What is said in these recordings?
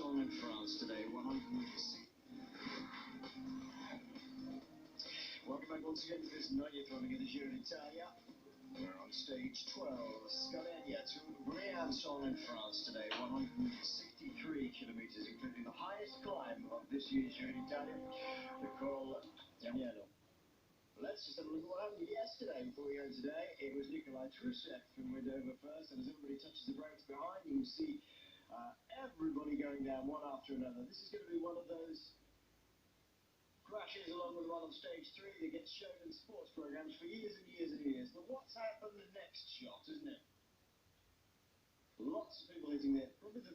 song in France today, 106. Welcome back once again to this 90th running of the Giro de Italia. We're on stage 12, Scalenia to Briançon in France today, 163 kilometers, including the highest climb of this year's Giro d'Italia, the Col d'Agnello. Let's just have a look at what happened yesterday before we go today. It was Luca who went over first, and as everybody touches the brakes behind, you can see everybody going down one after another. This is going to be one of those crashes along with the one on stage 3 that gets shown in sports programs for years and years and years. But what's happened the next shot, isn't it? Lots of people hitting there. Probably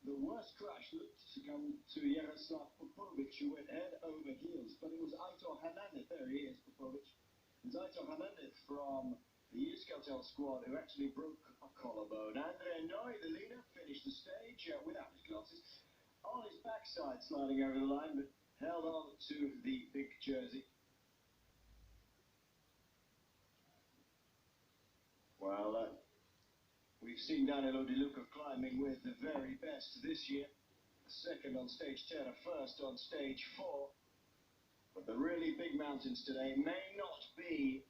the worst crash looked to come to Jaroslav Popovic, who went head over heels. But it was Aitor Hernandez. There he is, Popovic. It's Aitor Hernandez from the Euskaltel squad who actually broke a collarbone. Andre Noy, the leader, finished the stage without his glasses, on his backside, sliding over the line, but held on to the big jersey. Well, we've seen Danilo Di Luca climbing with the very best this year. Second on stage 10, a first on stage 4. But the really big mountains today may not be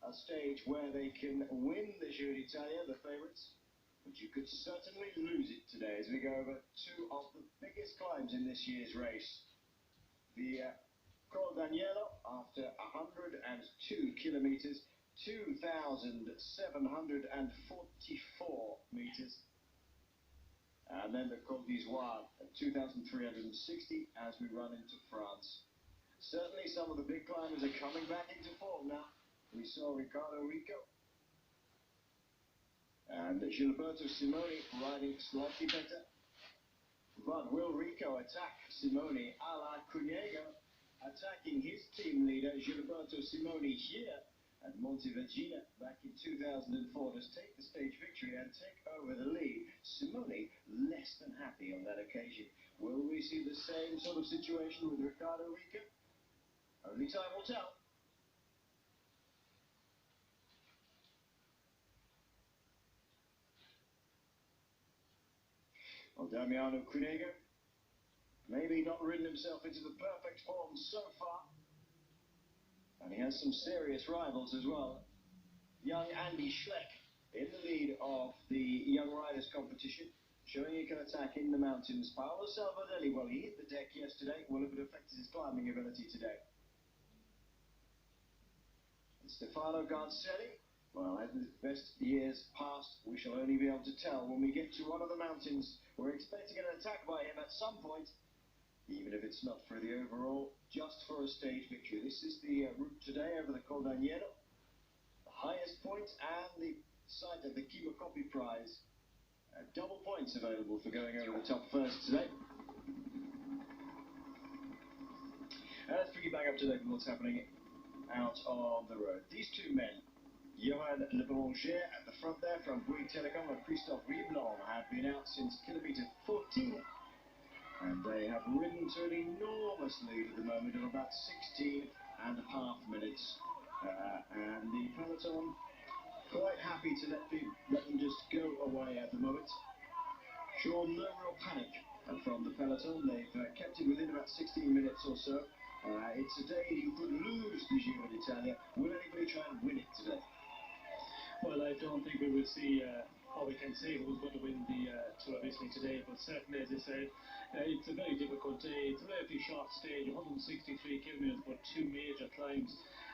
a stage where they can win the Giro d'Italia, the favourites. But you could certainly lose it today as we go over two of the biggest climbs in this year's race. The Col d'Agnello, after 102 kilometres, 2,744 metres. And then the Col d'Izoire at 2,360 as we run into France. Certainly some of the big climbers are coming back into form now. We saw Riccardo Rico and Gilberto Simoni riding slightly better. But will Rico attack Simoni a la Cunego, attacking his team leader Gilberto Simoni here at Montevergine back in 2004 to take the stage victory and take over the lead? Simoni less than happy on that occasion. Will we see the same sort of situation with Riccardo Rico? Only time will tell. Well, Damiano Cunego, maybe not ridden himself into the perfect form so far. And he has some serious rivals as well. Young Andy Schleek in the lead of the Young Riders competition, showing he can attack in the mountains. Paolo Salvadelli, well, he hit the deck yesterday. Will it affect his climbing ability today? And Stefano Garzelli, well, as his best years past, we shall only be able to tell when we get to one of the mountains. We're expecting an attack by him at some point, even if it's not for the overall, just for a stage victory. This is the route today over the Col d'Agnello, the highest point and the site of the Kimo Coppi Prize. Double points available for going over the top first today. Let's piggyback up to date with what's happening out on the road. These two men, Johan Le Boulanger at the front there from Bouygues Telecom and Christophe Riblon, have been out since kilometre 14. And they have ridden to an enormous lead at the moment of about 16 and a half minutes. And the peloton quite happy to let them just go away at the moment. Sure, no real panic from the peloton. They've kept it within about 16 minutes or so. It's a day you could lose the Giro d'Italia. Will anybody try and win it today? Well, I don't think we will see, or we can say who's going to win the Tour of Italy today, but certainly, as I said, it's a very difficult day. It's a relatively short stage, 163 kilometres, but two major climbs.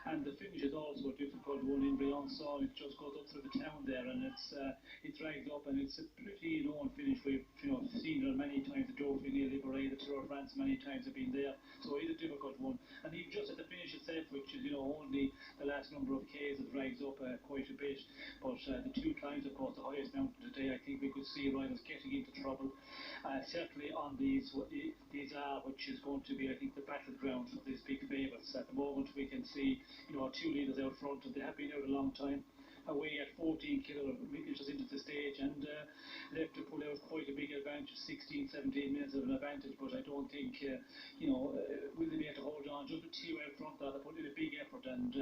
And the finish is also a difficult one in Briançon. It just goes up through the town there, and it drags up, and it's a pretty known finish. We've seen it many times. The Dauphiné, Libéré, the Tour of France, many times have been there. So it's a difficult one. And even just at the finish itself, which is only the last number of Ks, it drags up quite a bit. But the two climbs, of course, the highest mountain today, I think we could see riders getting into trouble. Certainly on these are, which is going to be, I think, the battleground for these big favourites. At the moment, we can see our two leaders out front, and they have been out a long time. away at 14 kilometres into the stage, and left to pull out quite a big advantage, 16, 17 minutes of an advantage. But I don't think, will they be able to hold on? Just with Tio out front, that put in a big effort, and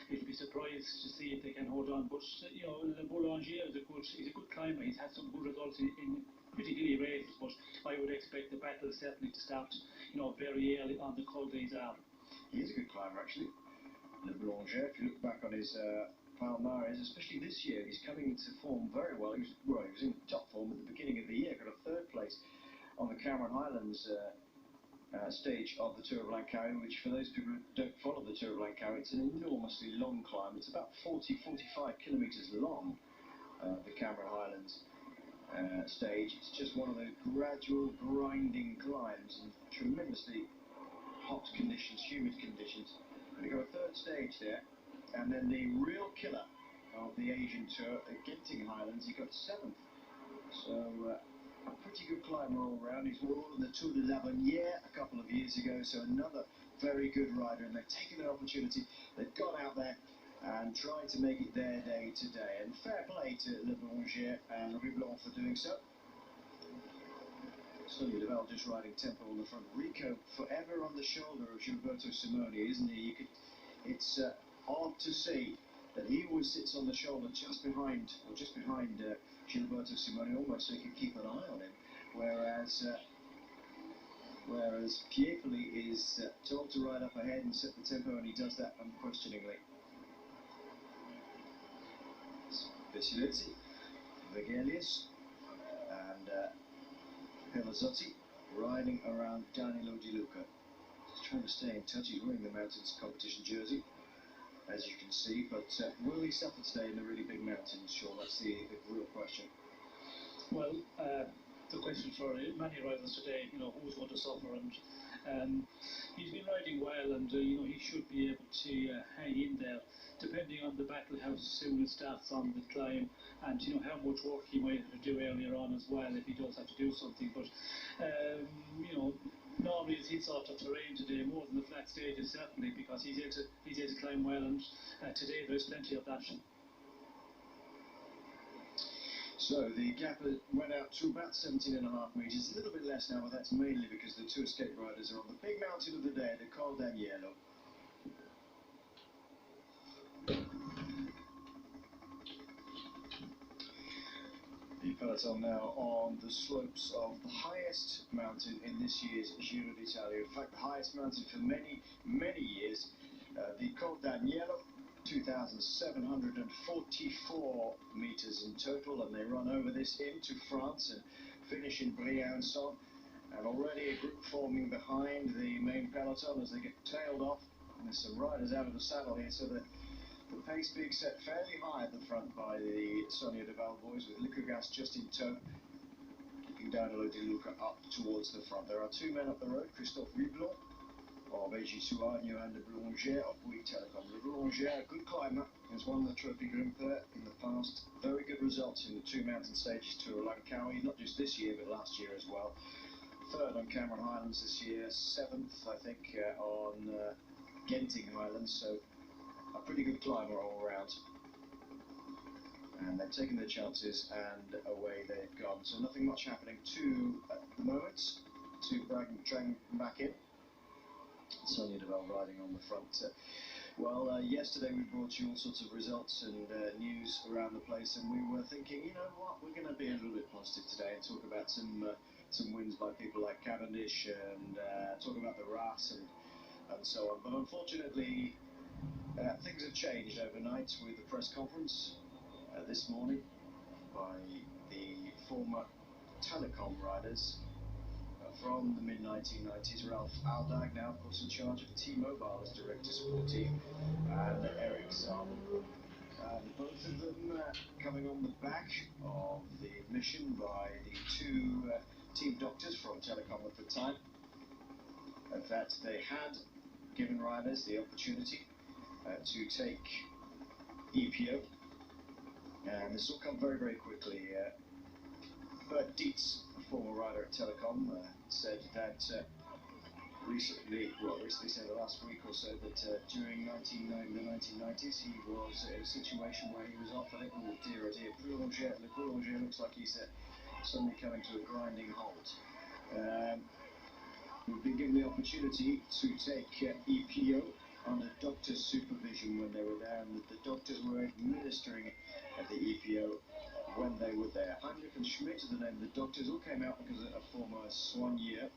you'd be surprised to see if they can hold on. But Le Boulanger is he's a good climber. He's had some good results in particularly races, but I would expect the battle certainly to start, very early on the Col des Arbres. He is a good climber, actually. Le Boulanger, if you look back on his palmarès, especially this year, he's coming into form very well. He was in top form at the beginning of the year, got a third place on the Cameron Highlands stage of the Tour of Langkawi, which for those people who don't follow the Tour of Langkawi, it's an enormously long climb. It's about 40-45 kilometres long, the Cameron Highlands stage. It's just one of those gradual grinding climbs in tremendously hot conditions, humid conditions. But you got a third stage there, and then the real killer of the Asian Tour, the Genting Highlands, he got 7th. So a pretty good climber all round. He's won the Tour de l'Avenir a couple of years ago, so another very good rider, and they've taken their opportunity. They've got out there and tried to make it their day today. And fair play to Le Boulanger and Riblon for doing so. Sonia Deval just riding tempo on the front. Rico forever on the shoulder of Gilberto Simoni, isn't he? It's odd to see that he always sits on the shoulder just behind Gilberto Simoni, almost so he can keep an eye on him. Whereas Piepoli is told to ride up ahead and set the tempo, and he does that unquestioningly. Specialezzi, Vegelius, and Pelazzotti riding around Danilo Di Luca. He's trying to stay in touch. He's wearing the mountains competition jersey, as you can see, but will he suffer today in the really big mountains? Sure, that's the real question. Well, the question for many riders today, who's going to suffer, and he's been riding well, and he should be able to hang in there, depending on the battle, how soon it starts on the climb, and how much work he might have to do earlier on as well, if he does have to do something. But normally it's his sort of terrain today, more than the flat stages, certainly, because he's able to climb well, and today there's plenty of that. So the gap went out to about 17.5 metres, a little bit less now, but that's mainly because the two escape riders are on the big mountain of the day, the Col d'Agnello. The peloton now on the slopes of the highest mountain in this year's Giro d'Italia. In fact, the highest mountain for many, many years, the Col d'Agnello, 2,744 metres in total, and they run over this into France and finish in Briançon. And already a group forming behind the main peloton as they get tailed off. And there's some riders out of the saddle here, so the pace being set fairly high at the front by the Sonia Deval boys, with Luca just in tow, keeping Danilo Di Luca up towards the front. There are two men up the road, Christophe Riblon of AG Suarno and Le Boulanger of Bouygues Telecom. Le Boulanger, a good climber, has won the Trophy Grimpeur in the past. Very good results in the two mountain stages Tour of Langkawi, not just this year but last year as well. Third on Cameron Highlands this year, 7th I think on Genting Highlands, so a pretty good climber all around. And they've taken their chances and away they've gone. So nothing much happening at the moment to drag them back in. Sonia Deval riding on the front. Yesterday we brought you all sorts of results and news around the place, and we were thinking, you know what, we're going to be a little bit positive today and talk about some wins by people like Cavendish and talk about the RAS and so on. But unfortunately, things have changed overnight with the press conference this morning by the former Telecom riders from the mid-1990s. Ralph Aldag, now of course in charge of T-Mobile as director sportif, and Eric Salmon. Both of them coming on the back of the admission by the two team doctors from Telecom at the time that they had given riders the opportunity to take EPO, and this will come very, very quickly. Bert Dietz, a former rider at Telecom, said that recently said the last week or so that during the 1990s he was in a situation where he was off, I think, oh dear, Le Boulanger looks like he's suddenly coming to a grinding halt. We've been given the opportunity to take EPO under doctor's supervision when they were there, and the doctors were administering at the EPO when they were there. Heinrich and Schmidt are the name of the doctors, all came out because of a former Swan year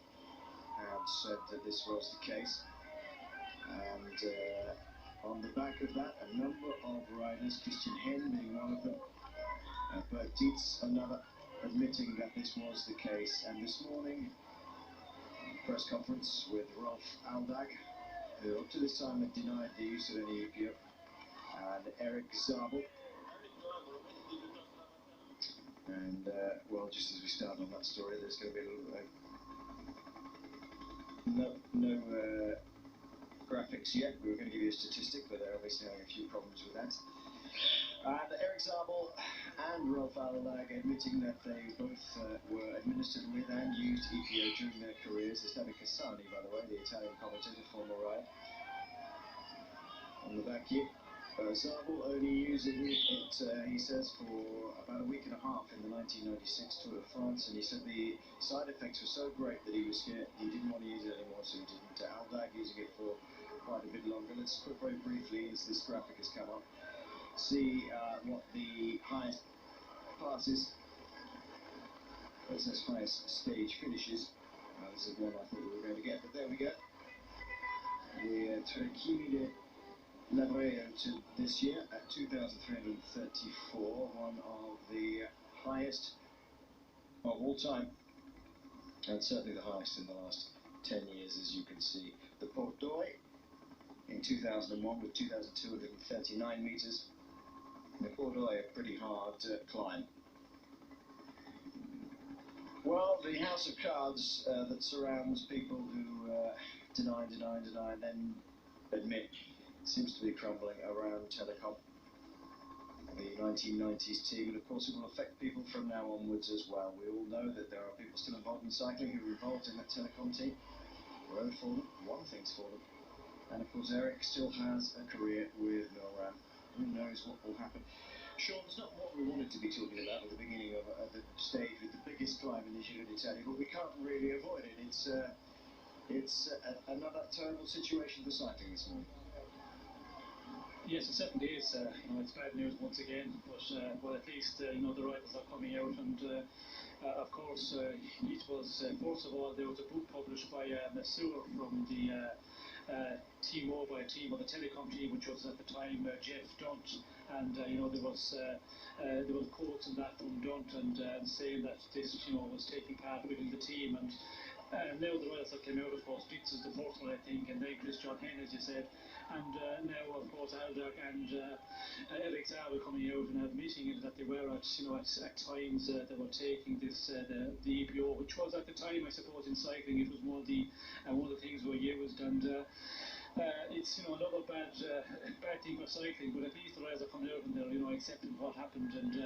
and said that this was the case. And on the back of that, a number of riders, Christian Hen being one of them, Bert Dietz another, admitting that this was the case. And this morning, press conference with Rolf Aldag, who up to this time had denied the use of any EPO, and Eric Zabel. And well, just as we start on that story, there's going to be a little no graphics yet. We were going to give you a statistic, but they're obviously having a few problems with that. And Eric Zabel and Rolf Aldag admitting that they both were administered with and used EPO during their careers. There's David Cassani, by the way, the Italian commentator, former rider. On the back here, Zabel only using it, he says, for about a week and a half in the 1996 Tour de France, and he said the side effects were so great that he was scared, he didn't want to use it anymore, so he didn't. Aldag using it for quite a bit longer. Let's quick very briefly, as this graphic has come up, see what the highest passes, it says highest stage finishes. This is one I thought we were going to get, but there we go. The Trequimi de Labreo to this year at 2,334, one of the highest of all time, and certainly the highest in the last 10 years, as you can see. The Port d'Oy in 2001 with 2,239 metres. The Port d'Oy, a pretty hard climb. Well, the house of cards that surrounds people who deny, then admit, seems to be crumbling around Telecom, the 1990s team, and of course it will affect people from now onwards as well. We all know that there are people still involved in cycling who are involved in that Telecom team. Road for them, one thing's for them. And of course Eric still has a career with Milram. Who knows what will happen. Sean, it's not what we wanted to be talking about at the beginning of the stage with the biggest climb in the Giro de Italia, but we can't really avoid it. It's another terrible situation for cycling this morning. Yes, it certainly is. It's bad news once again, but well, at least the riders are coming out, and of course it was first of all there was a book published by Massour from the team over team, or the Telecom team, which was at the time Jeff Dunt, and there was quotes in that from Dunt and saying that this was taking part within the team, and now the riders that came out, of course, Dietz is the first one, I think, and then Christian Hen, as you said, and now, of course, Aldag and Eric Zabel coming out and admitting that they were at times they were taking this the EPO, which was at the time, I suppose, in cycling, it was one of the things were used, and it's another bad thing for cycling, but at least the riders are coming out and they're accepting what happened, and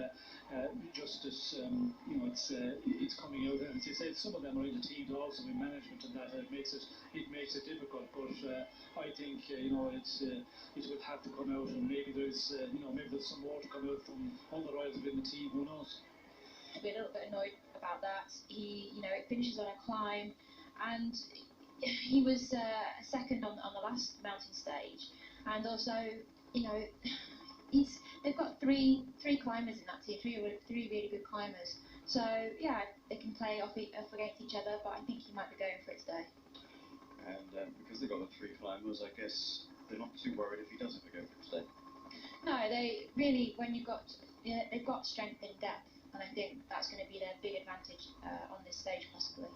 justice it's coming out, and as you said, some of them are in the teams also in management, and that it makes it difficult, but I think it will have to come out, and maybe there's some more to come out from all the riders within the team, who knows. I'd be a little bit annoyed about that. He it finishes on a climb, and he was second on the last mountain stage, and also they've got three climbers in that team, three really good climbers. So yeah, they can play off against each other, but I think he might be going for it today. And because they've got the three climbers, I guess they're not too worried if he doesn't go for it today. No, they really, when they've got strength and depth, and I think that's going to be their big advantage on this stage possibly.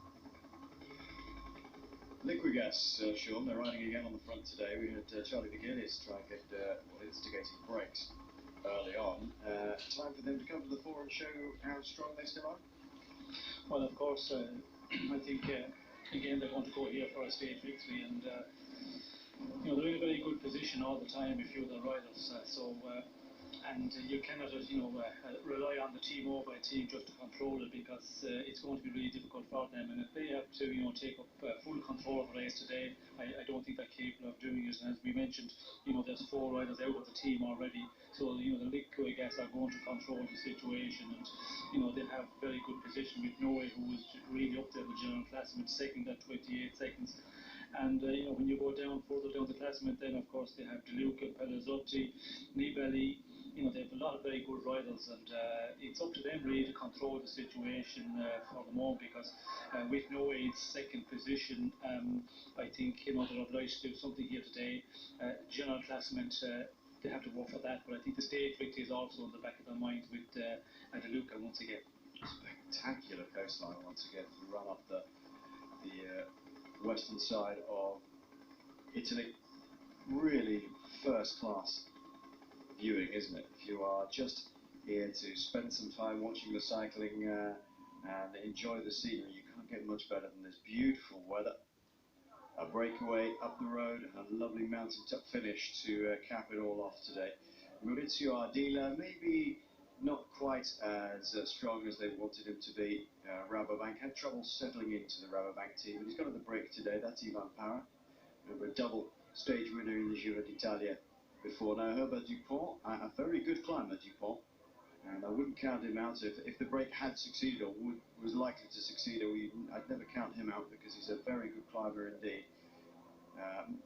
Liquigas, Sean, they're riding again on the front today. We had Charlie Vigelis try and get instigating breaks early on. Time for them to come to the fore and show how strong they still are? Well, of course, I think again they want to go here for a stage victory, and they're in a very good position all the time, a few of the riders. So and you cannot, rely on the team over team just to control it, because it's going to be really difficult for them. And if they have to, take up full control of the race today, I don't think they're capable of doing it. And as we mentioned, there's 4 riders out of the team already, so the Lico, I guess, are going to control the situation, and they'll have very good position with Noe, who was really up there in the general classement, second at 28 seconds. And when you go further down the classement, then of course they have De Luca, Pelazzotti, Nibali. They have a lot of very good riders, and it's up to them really to control the situation for the moment, because with Noe's second position, I think they're obliged to do something here today. General classement, they have to work for that, but I think the stage victory is also in the back of their minds with De Luca once again. Spectacular coastline once again to run up the western side of Italy. Really first class viewing, isn't it? If you are just here to spend some time watching the cycling and enjoy the scenery, you can't get much better than this beautiful weather. A breakaway up the road and a lovely mountaintop finish to cap it all off today. Maurizio Ardila, maybe not quite as strong as they wanted him to be. Rabobank had trouble settling into the Rabobank team, but he's got on the break today. That's Ivan Para, a double stage winner in the Giro d'Italia before. Now, Herbert Dupont, a very good climber, Dupont, and I wouldn't count him out. If the break had succeeded or was likely to succeed, I'd never count him out, because he's a very good climber indeed.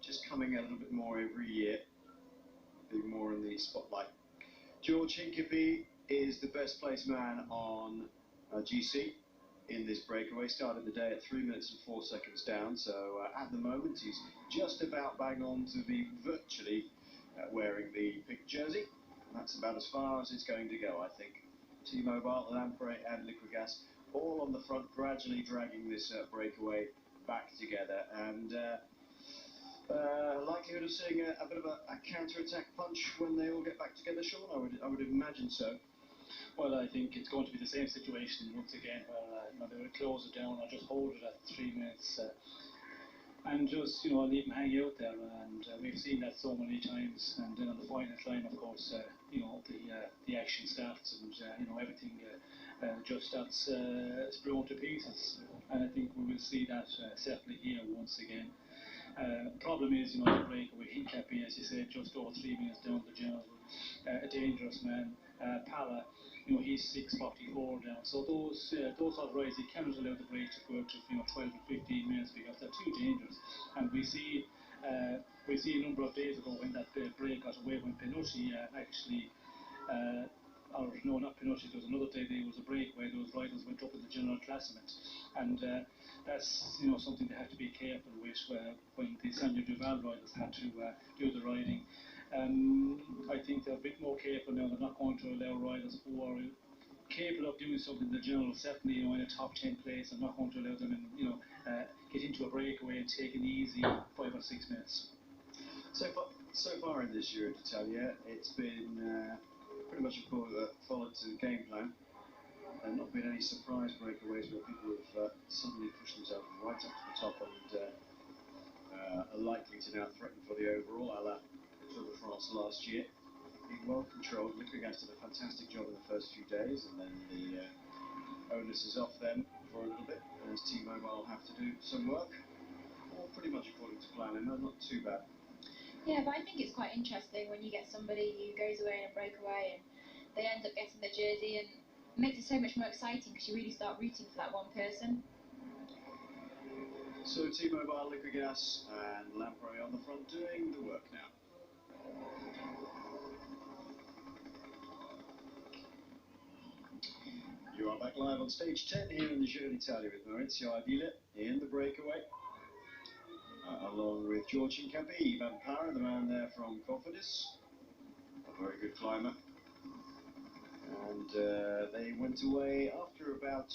Just coming a little bit more every year, being more in the spotlight. George Hincapie is the best placed man on GC in this breakaway. Started the day at 3 minutes and 4 seconds down, so at the moment he's just about bang on to be virtually wearing the pink jersey. That's about as far as it's going to go, I think. T-Mobile, Lampre and Liquigas all on the front, gradually dragging this breakaway back together, and likelihood of seeing a bit of a counter-attack punch when they all get back together, Sean? I would imagine so. Well, I think it's going to be the same situation once again, where they will close it down or just hold it at 3 minutes and just leave them hang out there. And we've seen that so many times. And then on the final line, of course, the action starts, and everything just starts blown to pieces. And I think we will see that certainly here once again. Problem is, the breakaway, Hincapie, as you said, just over 3 minutes down the general, a dangerous man. Pala, he's 6:44 down. So those are riders, you cannot allow the break to go out to 12 or 15 minutes, because they're too dangerous. And we see a number of days ago when that break got away, when Penucci actually. Or no, not Penucci, there was another day there was a break where those riders went up in the general classement, and that's something they have to be careful with when the Senior Duval riders had to do the riding. I think they're a bit more careful now. They're not going to allow riders who are capable of doing something in the general, certainly in a top 10 place. They're not going to allow them get into a breakaway and take an easy 5 or 6 minutes. So far in this Giro d'Italia, it's been pretty much followed to the game plan. There have not been any surprise breakaways where people have suddenly pushed themselves right up to the top and are likely to now threaten for the overall, a la the Tour de France last year. Being well controlled. Liquigas did a fantastic job in the first few days, and then the onus is off them for a little bit, as T-Mobile will have to do some work. All pretty much according to plan, and not too bad. Yeah, but I think it's quite interesting when you get somebody who goes away in a breakaway and they end up getting the jersey, and it makes it so much more exciting because you really start rooting for that one person. So T-Mobile, Liquigas and Lampre on the front doing the work now. You are back live on stage 10 here in the Giro d'Italia with Maurizio Ardila in the breakaway. Along with George Hincapie, Ivan Para, the man there from Cofidis, a very good climber. And they went away after about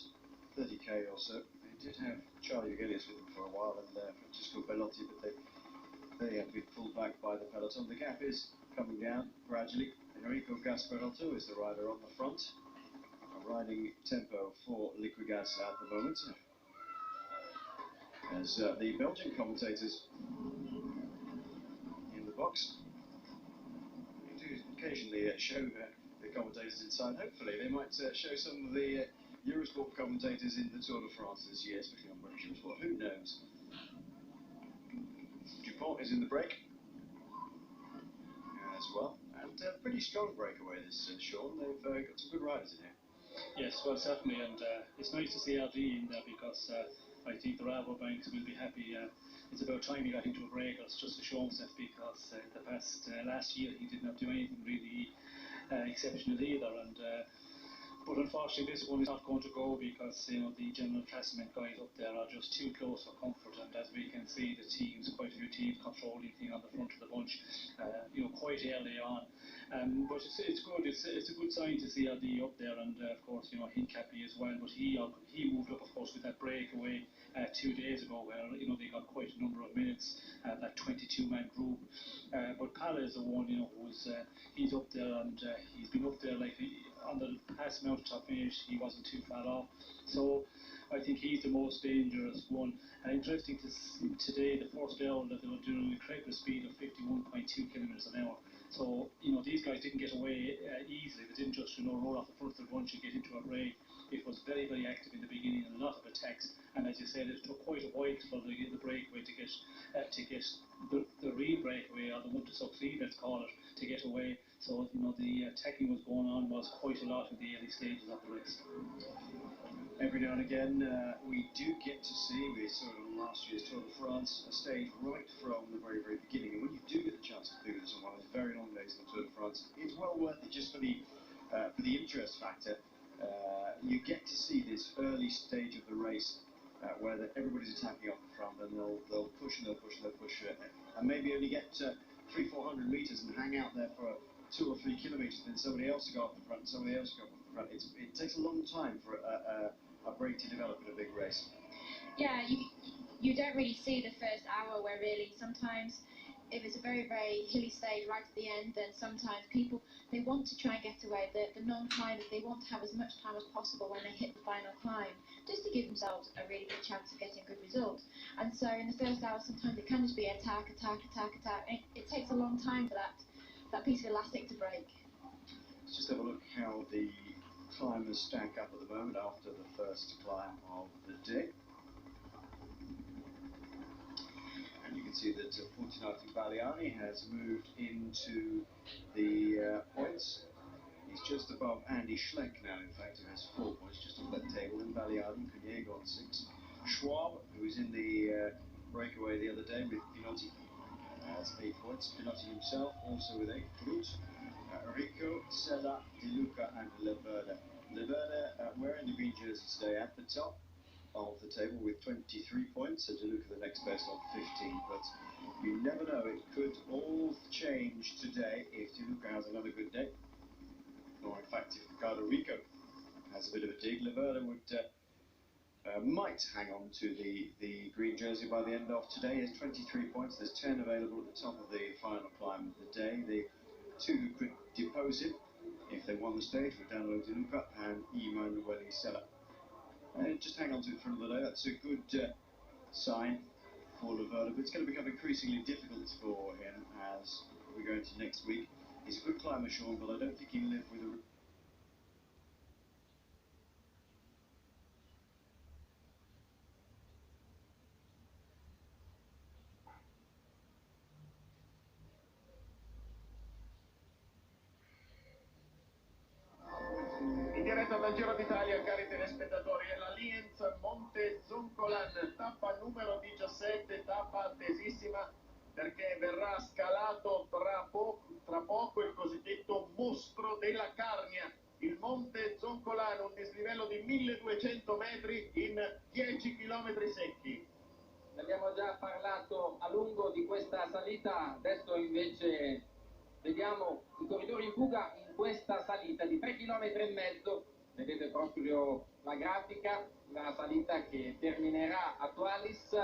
30k or so. They did have Charlie Ugelius with them for a while, and Francesco Bellotti, but they have been pulled back by the peloton. The gap is coming down gradually. Enrico Gasparotto is the rider on the front. A riding tempo for Liquigas at the moment. As the Belgian commentators in the box occasionally show the commentators inside. Hopefully they might show some of the Eurosport commentators in the Tour de France this year, especially on British Eurosport. Who knows? Dupont is in the break as well, and pretty strong breakaway this Sean. They've got some good riders in here. Yes, well, certainly, and it's nice to see RG in there because I think the Rabobanks will be happy. It's about time he got into a break, or it's just to show himself, because the past last year he did not do anything really exceptional either. And but unfortunately, this one is not going to go because the general classement guys up there are just too close for comfort. And as we can see, the teams, quite a few teams, controlling thing on the front of the bunch, quite early on. But it's good. It's a good sign to see RD up there, and of course, Hincapie as well. But he moved up, of course, with that breakaway 2 days ago, where they got quite a number of minutes. That 22-man group. But Pala is the one, he's up there, and he's been up there on the past mountaintop finish. He wasn't too far off. So I think he's the most dangerous one. And interesting to see today, the first hour that they were doing a incredible speed of 51.2 kilometers an hour. So, these guys didn't get away easily. They didn't just, roll off the front of the bunch and get into a break. It was very, very active in the beginning, and a lot of attacks. And as you said, it took quite a while for the breakaway to get the real breakaway, or the one to succeed, let's call it, to get away. So, the attacking was going on was quite a lot in the early stages of the race. Every now and again, we do get to see, we saw it on last year's Tour de France, a stage right from the very, very beginning. And when you do get the chance to do this on one of those very long days in the Tour de France, it's well worth it just for the interest factor. You get to see this early stage of the race where everybody's attacking off the front, and they'll push and they'll push and they'll push, and maybe only get 300-400 meters and hang out there for 2 or 3 kilometers, then somebody else will go up the front, and somebody else will go up the front. It takes a long time for a break to develop in a big race. Yeah, you don't really see the first hour, where really sometimes if it's a very, very hilly stage right at the end, then sometimes people, they want to try and get away. The non-climbers, they want to have as much time as possible when they hit the final climb, just to give themselves a really good chance of getting a good result. And so in the first hour, sometimes it can just be attack. And it takes a long time for that piece of elastic to break. Let's just have a look how the climbers stack up at the moment after the first climb of the day. And you can see that Fortunato Ballerini has moved into the points. He's just above Andy Schleek now, in fact, who has 4 points, just off that table. And Ballerini, Cuniego on 6. Schwab, who was in the breakaway the other day with Pinotti, has 8 points. Pinotti himself also with 8. Cruz, Rico, Sella, De Luca, and Leverde. Leverde wearing the green jersey today at the top of the table with 23 points. So De Luca the next best on 15. But you never know, it could all change today if De Luca has another good day. Or in fact, if Ricardo Rico has a bit of a dig, Leverde might hang on to the green jersey by the end of today. He has 23 points. There's 10 available at the top of the final climb of the day. The 2 who could depose him if they won the stage were Danilo De Luca and Emanuele Sella. Just hang on to it for another day. That's a good sign for Leverde, but it's going to become increasingly difficult for him as we go into next week. He's a good climber, Sean, but I don't think he'll live with a... In diretta dal Giro d'Italia, cari telespettatori, è la Lienz Monte Zoncolan, tappa numero 17, tappa attesissima perché verrà scalato tra poco il cosiddetto mostro della Carnia, il Monte Zoncolan, un dislivello di 1200 metri in 10 km secchi. Ne abbiamo già parlato a lungo di questa salita, adesso invece vediamo i corridori in fuga in questa salita di 3,5 km. Vedete proprio la grafica, la salita che terminerà a Tualis.